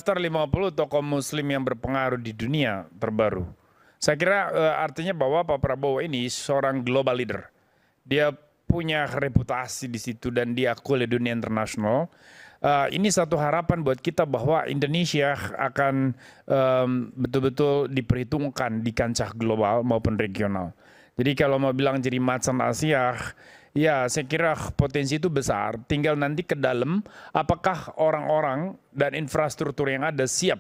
Daftar 50 tokoh muslim yang berpengaruh di dunia terbaru. Saya kira artinya bahwa Pak Prabowo ini seorang global leader. Dia punya reputasi di situ dan diakui oleh dunia internasional. Ini satu harapan buat kita bahwa Indonesia akan betul-betul diperhitungkan di kancah global maupun regional. Jadi kalau mau bilang jadi macan Asia, ya saya kira potensi itu besar. Tinggal nanti ke dalam apakah orang-orang dan infrastruktur yang ada siap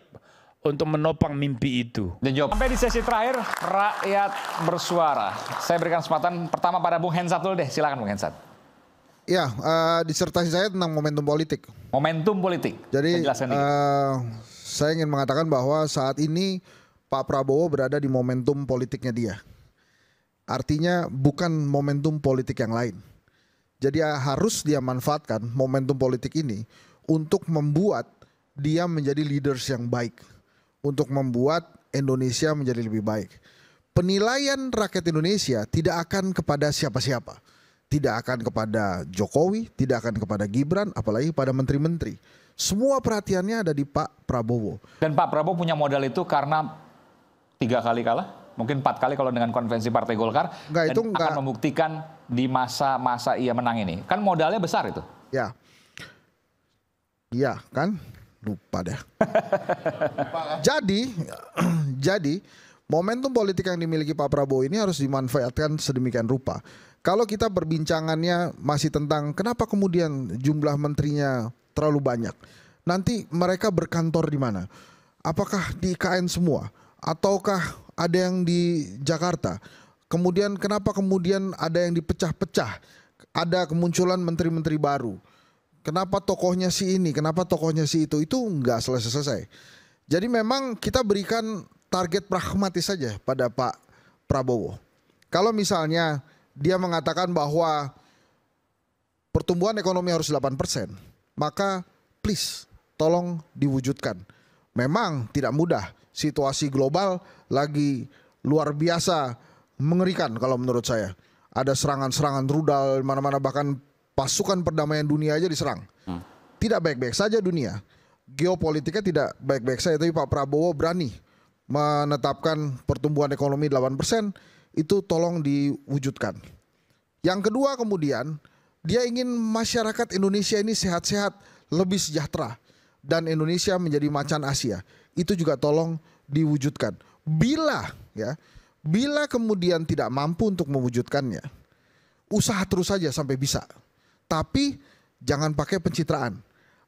untuk menopang mimpi itu. Dan jawab. Sampai di sesi terakhir, rakyat bersuara. Saya berikan kesempatan pertama pada Bung Hensat dulu deh. Silakan Bung Hensat. Ya, disertasi saya tentang momentum politik. Momentum politik. Jadi saya ingin mengatakan bahwa saat ini Pak Prabowo berada di momentum politiknya dia. Artinya bukan momentum politik yang lain. Jadi harus dia manfaatkan momentum politik ini untuk membuat dia menjadi leaders yang baik. Untuk membuat Indonesia menjadi lebih baik. Penilaian rakyat Indonesia tidak akan kepada siapa-siapa. Tidak akan kepada Jokowi, tidak akan kepada Gibran, apalagi pada menteri-menteri. Semua perhatiannya ada di Pak Prabowo. Dan Pak Prabowo punya modal itu karena 3 kali kalah, mungkin 4 kali kalau dengan konvensi Partai Golkar. Enggak, itu enggak. Akan membuktikan di masa-masa ia menang ini. Kan modalnya besar itu. Ya. Iya kan? Lupa deh. Jadi momentum politik yang dimiliki Pak Prabowo ini harus dimanfaatkan sedemikian rupa. Kalau kita berbincangannya masih tentang kenapa kemudian jumlah menterinya terlalu banyak. Nanti mereka berkantor di mana? Apakah di IKN semua? Ataukah ada yang di Jakarta? Kemudian kenapa kemudian ada yang dipecah-pecah? Ada kemunculan menteri-menteri baru. Kenapa tokohnya si ini? Kenapa tokohnya si itu? Itu nggak selesai-selesai. Jadi memang kita berikan target pragmatis saja pada Pak Prabowo. Kalau misalnya dia mengatakan bahwa pertumbuhan ekonomi harus 8%, maka please tolong diwujudkan. Memang tidak mudah, situasi global lagi luar biasa mengerikan kalau menurut saya. Ada serangan-serangan rudal mana-mana, bahkan pasukan perdamaian dunia aja diserang. Tidak baik-baik saja dunia. Geopolitiknya tidak baik-baik saja, tapi Pak Prabowo berani menetapkan pertumbuhan ekonomi 8%, itu tolong diwujudkan. Yang kedua kemudian, dia ingin masyarakat Indonesia ini sehat-sehat, lebih sejahtera. Dan Indonesia menjadi macan Asia. Itu juga tolong diwujudkan. Bila kemudian tidak mampu untuk mewujudkannya, usaha terus saja sampai bisa. Tapi jangan pakai pencitraan.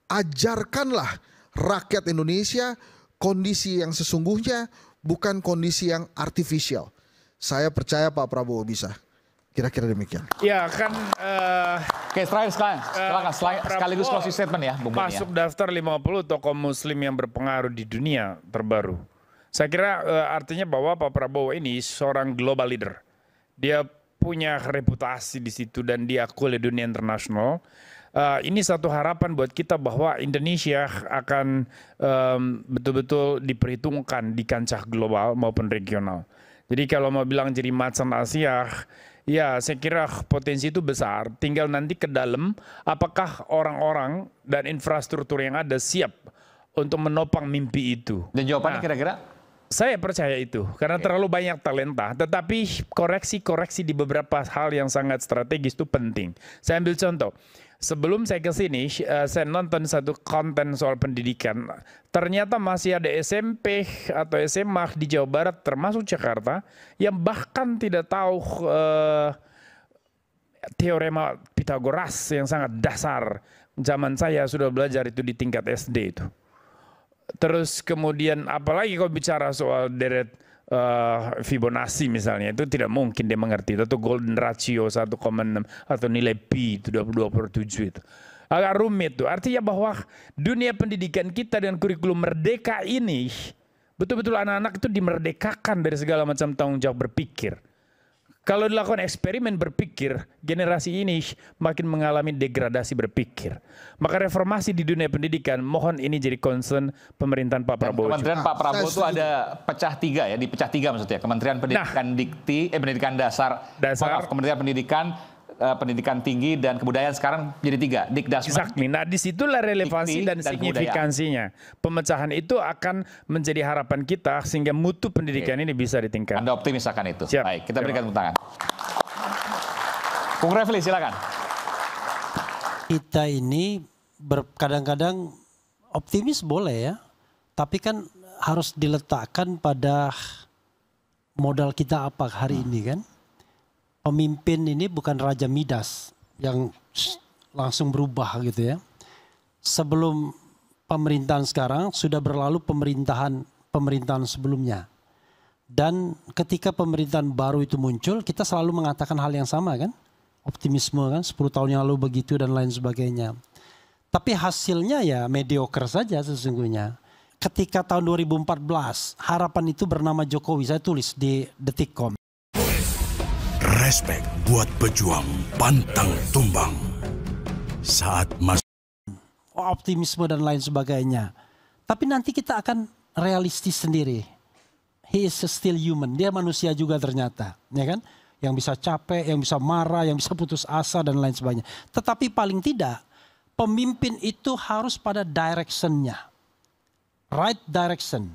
Ajarkanlah rakyat Indonesia kondisi yang sesungguhnya, bukan kondisi yang artifisial. Saya percaya Pak Prabowo bisa. Kira-kira demikian. Ya kan. Oke, silakan sekaligus closing statement ya, Bung Boni. Masuk daftar 50 tokoh muslim yang berpengaruh di dunia terbaru. Saya kira artinya bahwa Pak Prabowo ini seorang global leader. Dia punya reputasi di situ dan diakui oleh dunia internasional. Ini satu harapan buat kita bahwa Indonesia akan betul-betul diperhitungkan di kancah global maupun regional. Jadi kalau mau bilang jadi macan Asia, ya saya kira potensi itu besar. Tinggal nanti ke dalam apakah orang-orang dan infrastruktur yang ada siap untuk menopang mimpi itu. Dan jawabannya kira-kira? Saya percaya itu, karena terlalu banyak talenta. Tetapi koreksi-koreksi di beberapa hal yang sangat strategis itu penting. Saya ambil contoh. Sebelum saya ke sini, saya nonton satu konten soal pendidikan. Ternyata masih ada SMP atau SMA di Jawa Barat, termasuk Jakarta, yang bahkan tidak tahu teorema Pitagoras yang sangat dasar. Zaman saya sudah belajar itu di tingkat SD itu. Terus kemudian apalagi kalau bicara soal deret Fibonacci misalnya, itu tidak mungkin dia mengerti. Atau golden ratio 1,6 atau nilai pi itu 2/7 itu. Agak rumit tuh. Artinya bahwa dunia pendidikan kita dengan kurikulum merdeka ini betul-betul anak-anak itu dimerdekakan dari segala macam tanggung jawab berpikir. Kalau dilakukan eksperimen berpikir, generasi ini makin mengalami degradasi berpikir. Maka reformasi di dunia pendidikan, mohon ini jadi concern pemerintahan Pak Prabowo. Kementerian Pak Prabowo itu ada pecah 3 ya, dipecah 3 maksudnya. Kementerian Pendidikan Pendidikan Dasar. Maaf, Kementerian Pendidikan, pendidikan tinggi dan kebudayaan sekarang jadi 3, Dikdasmen. Exactly. Nah, disitulah relevansi Dikti dan dan signifikansinya. Pemecahan itu akan menjadi harapan kita sehingga mutu pendidikan ini bisa ditingkatkan. Anda optimis akan itu. Siap. Baik, kita berikan tepuk tangan. Bung Refli, silakan. Kita ini kadang-kadang optimis boleh ya, tapi kan harus diletakkan pada modal kita apa hari ini kan. Pemimpin ini bukan Raja Midas yang langsung berubah gitu ya. Sebelum pemerintahan sekarang sudah berlalu pemerintahan sebelumnya. Dan ketika pemerintahan baru itu muncul, kita selalu mengatakan hal yang sama kan. Optimisme kan 10 tahun yang lalu begitu dan lain sebagainya. Tapi hasilnya ya mediocre saja sesungguhnya. Ketika tahun 2014 harapan itu bernama Jokowi, saya tulis di Detikcom. Respect buat pejuang pantang tumbang. Saat masuk Optimisme dan lain sebagainya. Tapi nanti kita akan realistis sendiri. He is still human. Dia manusia juga ternyata, ya kan? Yang bisa capek, yang bisa marah, yang bisa putus asa dan lain sebagainya. Tetapi paling tidak pemimpin itu harus pada directionnya. Right direction.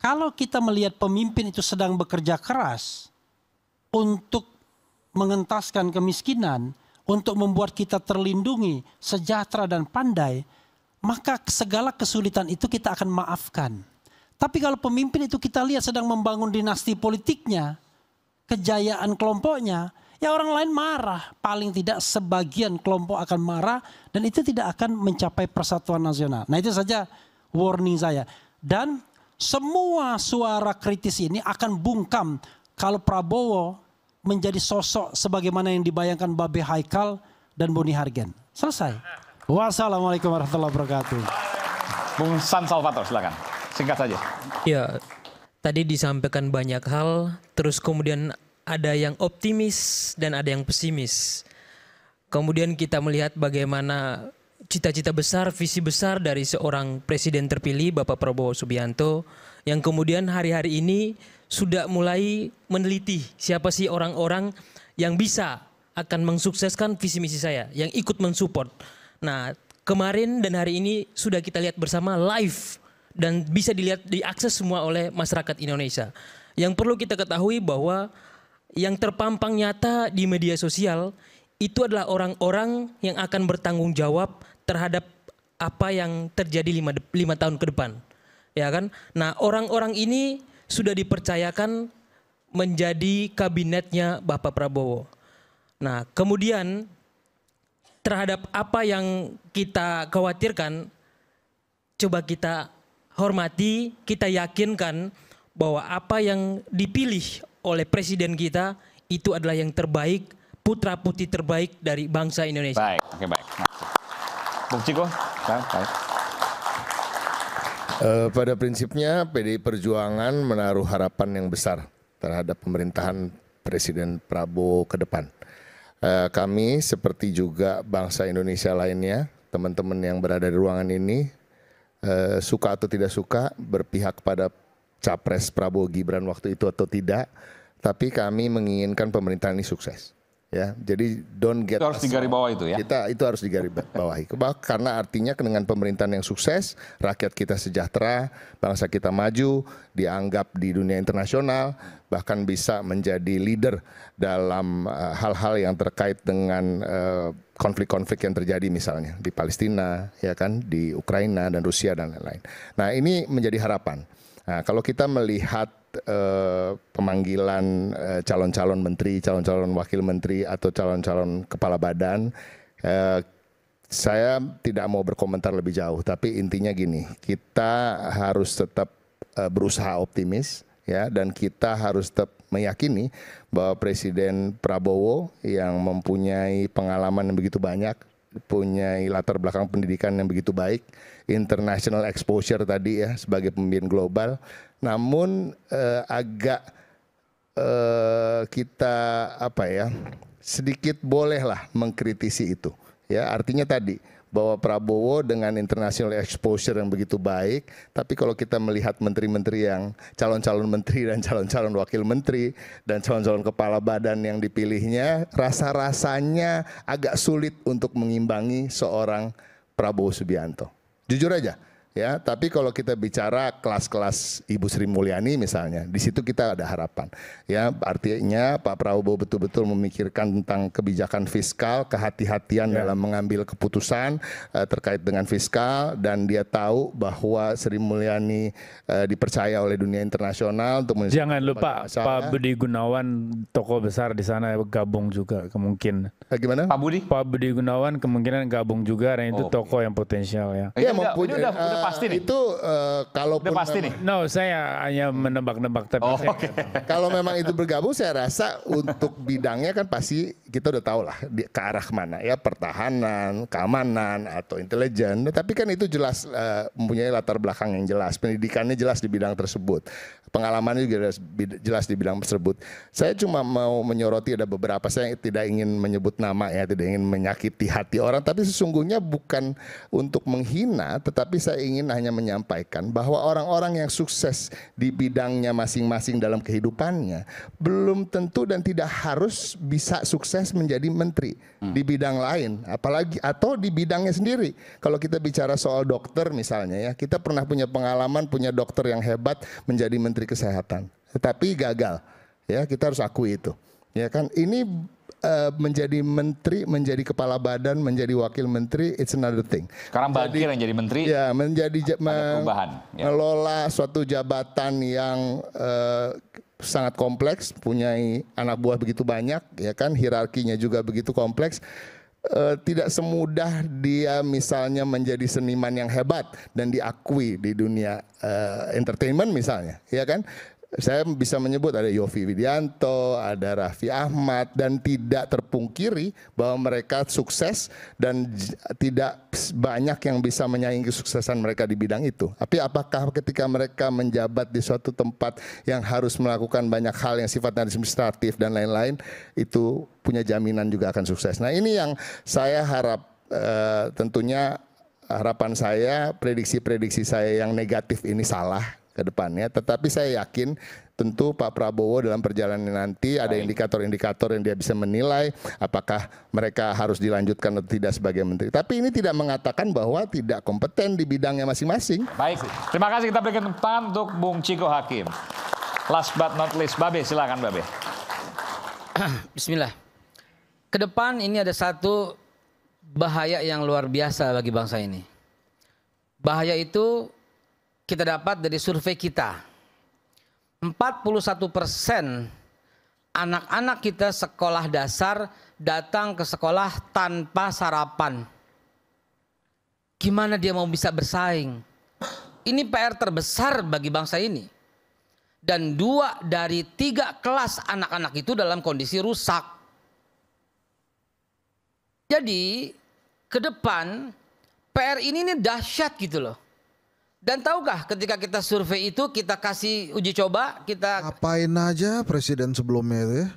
Kalau kita melihat pemimpin itu sedang bekerja keras untuk mengentaskan kemiskinan, untuk membuat kita terlindungi, sejahtera dan pandai, maka segala kesulitan itu kita akan maafkan. Tapi kalau pemimpin itu kita lihat sedang membangun dinasti politiknya, kejayaan kelompoknya, ya orang lain marah. Paling tidak sebagian kelompok akan marah dan itu tidak akan mencapai persatuan nasional. Nah itu saja warning saya. Dan semua suara kritis ini akan bungkam kalau Prabowo menjadi sosok sebagaimana yang dibayangkan Babe Haikal dan Boni Hargen. Selesai. Wassalamualaikum warahmatullahi wabarakatuh. Bung San Salvator, silakan. Singkat saja. Ya, tadi disampaikan banyak hal, terus kemudian ada yang optimis dan ada yang pesimis. Kemudian kita melihat bagaimana cita-cita besar, visi besar dari seorang presiden terpilih, Bapak Prabowo Subianto, yang kemudian hari-hari ini sudah mulai meneliti siapa sih orang-orang yang bisa akan mensukseskan visi misi saya, yang ikut mensupport. Nah, kemarin dan hari ini sudah kita lihat bersama live dan bisa dilihat, diakses semua oleh masyarakat Indonesia. Yang perlu kita ketahui bahwa yang terpampang nyata di media sosial itu adalah orang-orang yang akan bertanggung jawab terhadap apa yang terjadi 5 tahun ke depan. Ya kan? Nah, orang-orang ini sudah dipercayakan menjadi kabinetnya Bapak Prabowo. Nah, kemudian terhadap apa yang kita khawatirkan, coba kita hormati, kita yakinkan bahwa apa yang dipilih oleh presiden kita itu adalah yang terbaik, putra-putri terbaik dari bangsa Indonesia. Baik, oke baik. Bung Ciko, baik. Pada prinsipnya PDI Perjuangan menaruh harapan yang besar terhadap pemerintahan Presiden Prabowo ke depan. Kami seperti juga bangsa Indonesia lainnya, teman-teman yang berada di ruangan ini, suka atau tidak suka berpihak pada Capres Prabowo Gibran waktu itu atau tidak, tapi kami menginginkan pemerintahan ini sukses. Ya, jadi don't get itu harus digarisbawahi itu ya. Itu harus digarisbawahi. Karena artinya dengan pemerintahan yang sukses, rakyat kita sejahtera, bangsa kita maju, dianggap di dunia internasional, bahkan bisa menjadi leader dalam hal-hal yang terkait dengan konflik-konflik yang terjadi misalnya di Palestina, ya kan, di Ukraina dan Rusia dan lain-lain. Nah, ini menjadi harapan. Nah, kalau kita melihat pemanggilan calon-calon menteri, calon-calon wakil menteri atau calon-calon kepala badan, saya tidak mau berkomentar lebih jauh. Tapi intinya gini, kita harus tetap berusaha optimis, ya, dan kita harus tetap meyakini bahwa Presiden Prabowo yang mempunyai pengalaman yang begitu banyak, punya latar belakang pendidikan yang begitu baik, international exposure tadi ya sebagai pemimpin global, namun agak kita sedikit bolehlah mengkritisi itu, ya, artinya tadi bahwa Prabowo dengan international exposure yang begitu baik, tapi kalau kita melihat menteri-menteri yang calon-calon menteri dan calon-calon wakil menteri dan calon-calon kepala badan yang dipilihnya, rasa-rasanya agak sulit untuk mengimbangi seorang Prabowo Subianto. Jujur aja. Ya, tapi kalau kita bicara kelas-kelas Ibu Sri Mulyani misalnya, di situ kita ada harapan. Ya, artinya Pak Prabowo betul-betul memikirkan tentang kebijakan fiskal, kehati-hatian dalam mengambil keputusan terkait dengan fiskal, dan dia tahu bahwa Sri Mulyani dipercaya oleh dunia internasional untuk jangan lupa Pak Budi Gunawan, tokoh besar di sana, gabung juga kemungkinan. Gimana? Pak Budi? Pak Budi Gunawan kemungkinan gabung juga, dan itu tokoh yang potensial ya. Ya, Ini udah pasti nih. Itu kalaupun Udah pasti nih. No, saya hanya menebak-nebak, tapi kalau memang itu bergabung, saya rasa untuk bidangnya kan pasti kita udah tahu lah ke arah kemana ya, pertahanan, keamanan atau intelijen. Tapi kan itu jelas mempunyai latar belakang yang jelas, pendidikannya jelas di bidang tersebut, pengalamannya juga jelas di bidang tersebut. Saya cuma mau menyoroti ada beberapa, saya tidak ingin menyebut nama ya, tidak ingin menyakiti hati orang, tapi sesungguhnya bukan untuk menghina, tetapi saya ingin hanya menyampaikan bahwa orang-orang yang sukses di bidangnya masing-masing dalam kehidupannya belum tentu dan tidak harus bisa sukses menjadi menteri di bidang lain, apalagi atau di bidangnya sendiri. Kalau kita bicara soal dokter misalnya ya, kita pernah punya pengalaman punya dokter yang hebat menjadi menteri kesehatan, tetapi gagal. Ya, kita harus akui itu. Ya kan, ini menjadi menteri, menjadi kepala badan, menjadi wakil menteri, it's another thing. Sekarang Bagir yang jadi menteri. Ya, menjadi perubahan. Ya. Mengelola suatu jabatan yang sangat kompleks, punya anak buah begitu banyak, ya kan, hierarkinya juga begitu kompleks. Tidak semudah dia misalnya menjadi seniman yang hebat dan diakui di dunia entertainment misalnya, ya kan. Saya bisa menyebut ada Yovie Widianto, ada Raffi Ahmad, dan tidak terpungkiri bahwa mereka sukses dan tidak banyak yang bisa menyaingi kesuksesan mereka di bidang itu. Tapi apakah ketika mereka menjabat di suatu tempat yang harus melakukan banyak hal yang sifatnya administratif dan lain-lain, itu punya jaminan juga akan sukses. Nah, ini yang saya harap, tentunya harapan saya, prediksi-prediksi saya yang negatif ini salah ke depannya, tetapi saya yakin tentu Pak Prabowo dalam perjalanan nanti ada indikator-indikator yang dia bisa menilai apakah mereka harus dilanjutkan atau tidak sebagai menteri. Tapi ini tidak mengatakan bahwa tidak kompeten di bidangnya masing-masing. Baik, terima kasih, kita berikan tepuk tangan untuk Bung Ciko Hakim. Last but not least, Babe, silakan Babe. Bismillah. Kedepan ini ada satu bahaya yang luar biasa bagi bangsa ini. Bahaya itu kita dapat dari survei kita. 41% anak-anak kita sekolah dasar datang ke sekolah tanpa sarapan. Gimana dia mau bisa bersaing? Ini PR terbesar bagi bangsa ini. Dan 2 dari 3 kelas anak-anak itu dalam kondisi rusak. Jadi ke depan PR ini dahsyat gitu loh. Dan tahukah ketika kita survei itu, kita kasih uji coba, kita Apain aja presiden sebelumnya itu ya.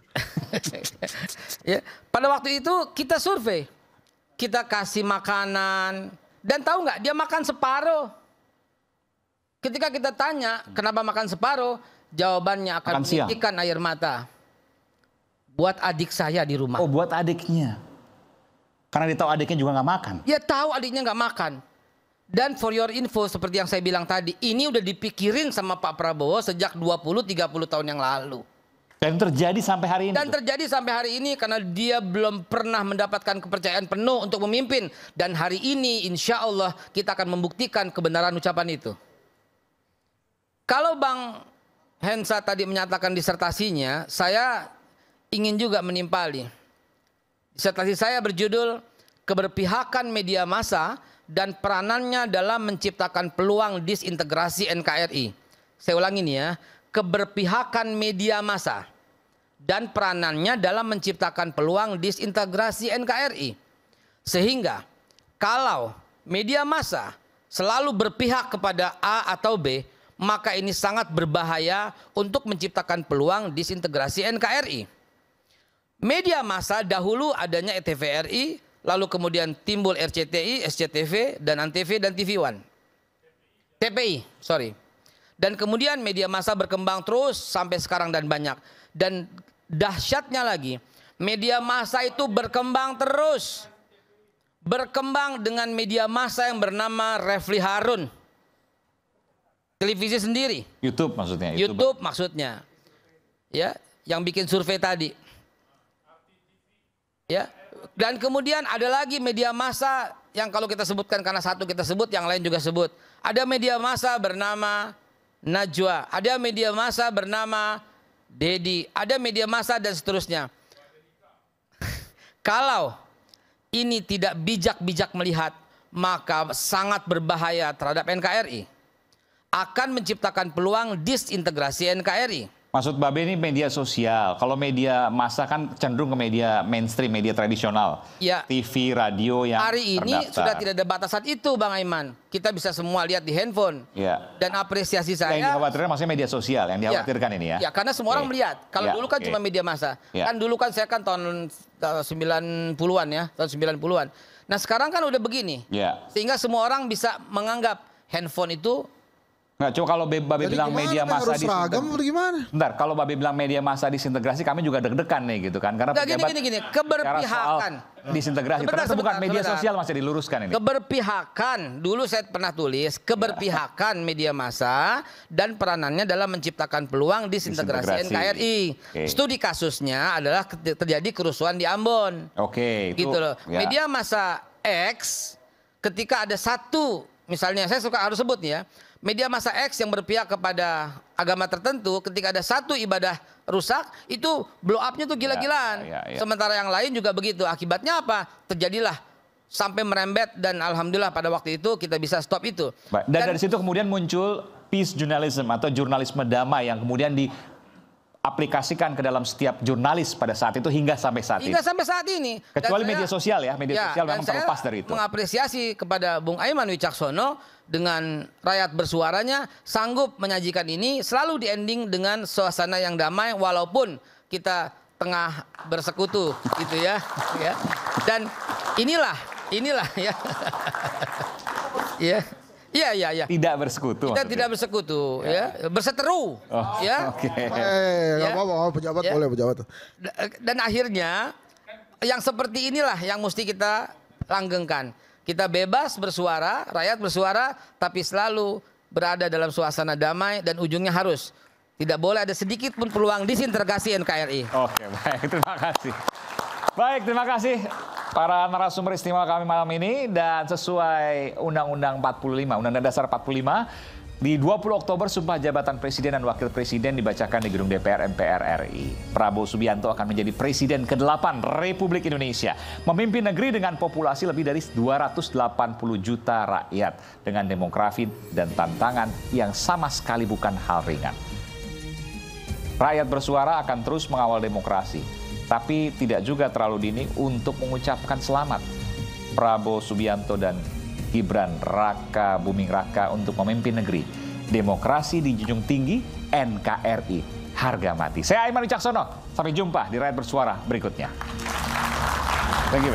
ya, pada waktu itu kita survei, kita kasih makanan, dan tahu nggak, dia makan separuh. Ketika kita tanya kenapa makan separuh, jawabannya akan menitikkan air mata. Buat adik saya di rumah. Oh, buat adiknya. Karena dia tahu adiknya juga nggak makan. Ya tahu adiknya nggak makan. Dan for your info, seperti yang saya bilang tadi, ini udah dipikirin sama Pak Prabowo sejak 20-30 tahun yang lalu. Dan terjadi sampai hari ini. Dan terjadi sampai hari ini karena dia belum pernah mendapatkan kepercayaan penuh untuk memimpin. Dan hari ini insya Allah kita akan membuktikan kebenaran ucapan itu. Kalau Bang Hensa tadi menyatakan disertasinya, saya ingin juga menimpali. Disertasi saya berjudul Keberpihakan Media Massa dan peranannya dalam menciptakan peluang disintegrasi NKRI. Saya ulangi nih ya, keberpihakan media massa dan peranannya dalam menciptakan peluang disintegrasi NKRI. Sehingga kalau media massa selalu berpihak kepada A atau B, maka ini sangat berbahaya untuk menciptakan peluang disintegrasi NKRI. Media massa dahulu adanya TVRI, lalu kemudian timbul RCTI, SCTV, dan Antv dan TV One. TPI, sorry. Dan kemudian media massa berkembang terus sampai sekarang dan banyak. Dan dahsyatnya lagi, media massa itu berkembang terus. Berkembang dengan media massa yang bernama Refli Harun. Televisi sendiri. YouTube maksudnya. YouTube maksudnya. Ya, yang bikin survei tadi. Ya. Dan kemudian ada lagi media massa yang kalau kita sebutkan karena satu kita sebut, yang lain juga sebut. Ada media massa bernama Najwa, ada media massa bernama Dedi, ada media massa dan seterusnya. Kalau ini tidak bijak-bijak melihat, maka sangat berbahaya terhadap NKRI. Akan menciptakan peluang disintegrasi NKRI. Maksud Babe ini media sosial. Kalau media massa kan cenderung ke media mainstream, media tradisional. Ya. TV, radio yang hari ini terdaftar. sudah tidak ada batasan itu, Bang Aiman. Kita bisa semua lihat di handphone. Ya. Dan apresiasi saya. Yang dikhawatirkan maksudnya media sosial, yang dikhawatirkan ini ya. Ya, karena semua orang melihat. Kalau dulu kan cuma media massa. Kan dulu kan saya kan tahun 90-an ya, tahun 90-an. Nah sekarang kan udah begini. Ya. Sehingga semua orang bisa menganggap handphone itu. Nggak, coba kalau Babe bilang media massa gimana? Bentar, kalau Babe bilang media massa disintegrasi, kami juga deg-degan nih gitu kan. Karena gini, keberpihakan. Disintegrasi, ternyata bukan media sosial, masih diluruskan ini. Keberpihakan, dulu saya pernah tulis, keberpihakan media massa dan peranannya dalam menciptakan peluang disintegrasi NKRI. Studi kasusnya adalah terjadi kerusuhan di Ambon. Gitu loh. Ya. Media massa X, ketika ada satu, misalnya saya harus sebut ya, media massa X yang berpihak kepada agama tertentu, ketika ada satu ibadah rusak, itu blow up-nya tuh gila-gilaan. Sementara yang lain juga begitu. Akibatnya apa? Terjadilah sampai merembet dan alhamdulillah pada waktu itu kita bisa stop itu. Dan dari situ kemudian muncul peace journalism atau jurnalisme damai yang kemudian diaplikasikan ke dalam setiap jurnalis pada saat itu hingga sampai saat ini. Hingga sampai saat ini. Kecuali media sosial ya, media sosial memang terlepas dari itu. Mengapresiasi kepada Bung Aiman Wicaksono dengan rakyat bersuaranya sanggup menyajikan ini selalu di ending dengan suasana yang damai walaupun kita tengah bersekutu gitu ya. Dan inilah ya. Iya. Tidak bersekutu. Kita tidak bersekutu ya, berseteru ya. Enggak apa-apa, pejabat boleh pejabat. Dan akhirnya yang seperti inilah yang mesti kita langgengkan. Kita bebas bersuara, rakyat bersuara, tapi selalu berada dalam suasana damai dan ujungnya harus tidak boleh ada sedikit pun peluang disintegrasi NKRI. Oke, baik, terima kasih. Baik, terima kasih para narasumber istimewa kami malam ini. Dan sesuai Undang-Undang 45, Undang-Undang Dasar 45, di 20 Oktober Sumpah Jabatan Presiden dan Wakil Presiden dibacakan di Gedung DPR MPR RI. Prabowo Subianto akan menjadi Presiden ke-8 Republik Indonesia. Memimpin negeri dengan populasi lebih dari 280 juta rakyat. Dengan demografi dan tantangan yang sama sekali bukan hal ringan. Rakyat bersuara akan terus mengawal demokrasi. Tapi tidak juga terlalu dini untuk mengucapkan selamat. Prabowo Subianto dan Gibran Raka Buming Raka untuk memimpin negeri. Demokrasi dijunjung tinggi, NKRI harga mati. Saya Aiman Wicaksono. Sampai jumpa di Rakyat Bersuara berikutnya. Thank you,